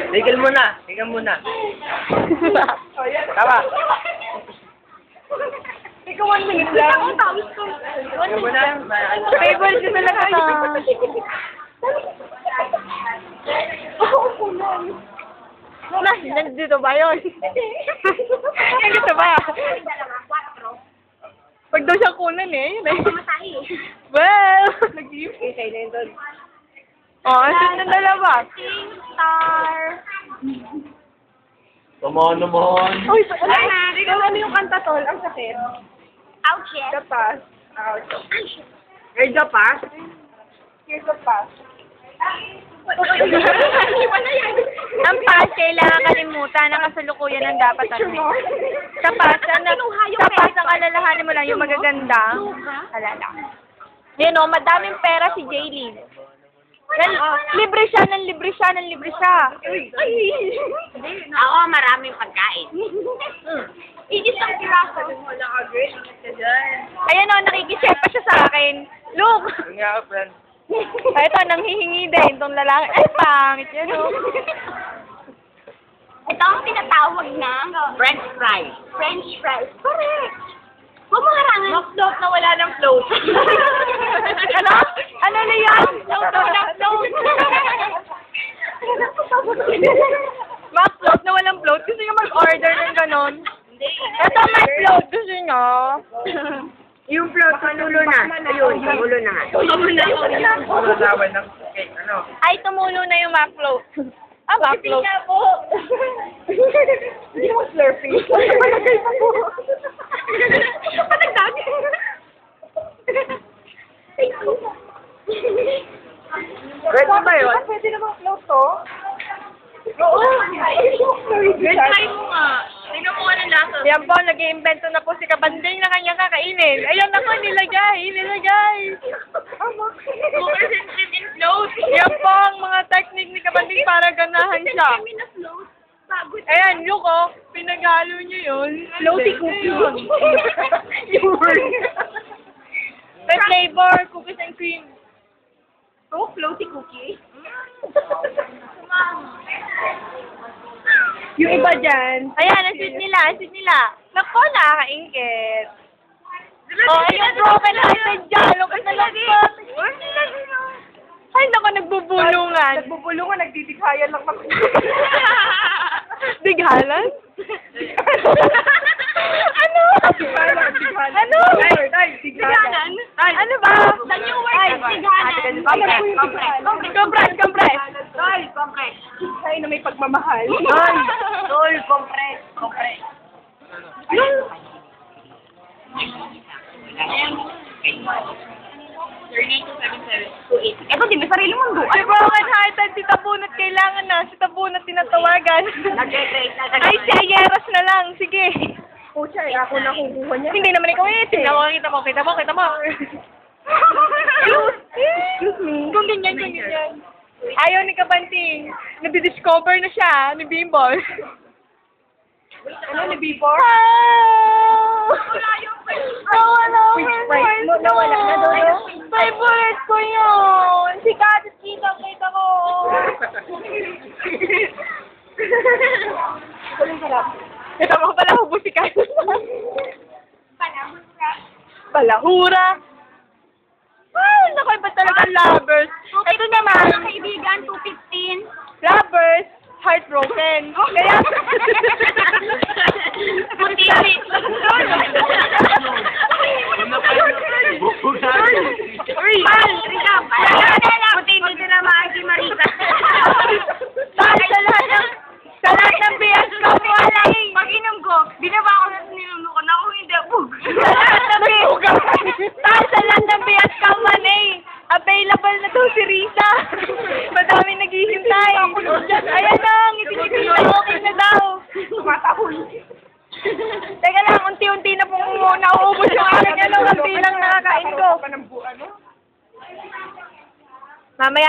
Tigil muna. Tigil muna. Tama. Ikaw 1 minute lang. Tigil muna. Favorite ko talaga ito. Nandito ba yun? Nandito ba? Pag daw siya kunan eh. Well! Nag-gift. Okay na yun doon. Oh, asin na dalawa. Star. Come on. Uy, ano yung kanta tol? Ang sakit. Ouch, yes. The past. Ouch. Here's the pass. Here's the past. Ang past, kailangan kalimutan ang kasalukuyan ang dapat ano. Sa past, ang alalahanin mo lang yung magaganda. Alala. Yun o, madaming pera si Jaylene. Libre siya. Ako, maraming pagkain. Iisang piraso. Ayan o, nakikishare pa siya sa akin. Look! Nga, friend. Ay, ito, nanghihingi din itong lalaki. Ay, pangit yun o. Ito ang tinatawag na French fries. French fries. Correct. Huwag mo harangan. Knock-knock na wala ng float. Ano? Ano na yan? Knock-knock ng float. Knock-knock na walang float. Gusto nyo mag-order ng ganon? Ito may float. Gusto nyo? Yung float, tumulo na. Ayun, tumulo na nga. Ano laban ng cake? Ano? Ay, tumulo na yung McFloat. Ah, McFloat. Hindi po. Hindi mo slurping. Malagay pa po. Panagdagi. Pwede ba yun? Pwede naman float to. Oo. Try mo nga. Tingnan mo anong lasa. Yan po, nag-iimbento na po si Kabanding na kanyang kakainin. Ayan ako, nilagay. Sugar sensitive in float. Yan po ang mga technique ni Kabanding para ganahan siya. Ayan, look oh. Pinaghalo niyo yun. Floaty cookie. May flavor, cookies and cream. Oh, floaty cookie. Yung iba dyan. Ayan, ang sweet nila. Naku, nakakaingit. Oh, ayun, broken-hearted dyan. Look at nalagpot. Ay, naku, nagbubulungan. Nagbubulungan, nagdidikhayan lang kami. Bighalan? Ano? Ano? Tighanan. Ano ba? The new word is tighanan. Compress. Ay, na may pagmamahal. Tol, compress. Ito din, may sarili mong Si broken-hearted, si Tabunat kailangan na. Si Tabunat tinatawagan. Ay, si Ayeros na lang. Sige. Pucha, ako na kukuha niya. Hindi naman ikaw eh. Kita mo. Excuse me. Kung ganyan. Ayaw ni Kabanting. Nadi-discover na siya ni Bimbol. Ano, ni Before? Wala yung Nawala na doon. Favorite ko yun. Si Katis kita ko. Walang sarap. Ito mo pala hubos si Katis. Palahura. Ay, naku, iba talaga lovers. Ito naman, Kaibigan, 215. lovers, heartbroken. Kaya, Putili. Putili din na maagi Marisa. sa lahat ng BS ko, Pag-inom ko, binaba ko na nilunukan ako, hindi ako. sa lahat ng BS company, available na to si Rita. Madami naghihintay. Ayan na, ngiti-ngiti na, okay na daw. Tumatahol. Teka lang, unti-unti na pong nauubos yung aking unti lang nakakain ko. Ano? Mamaya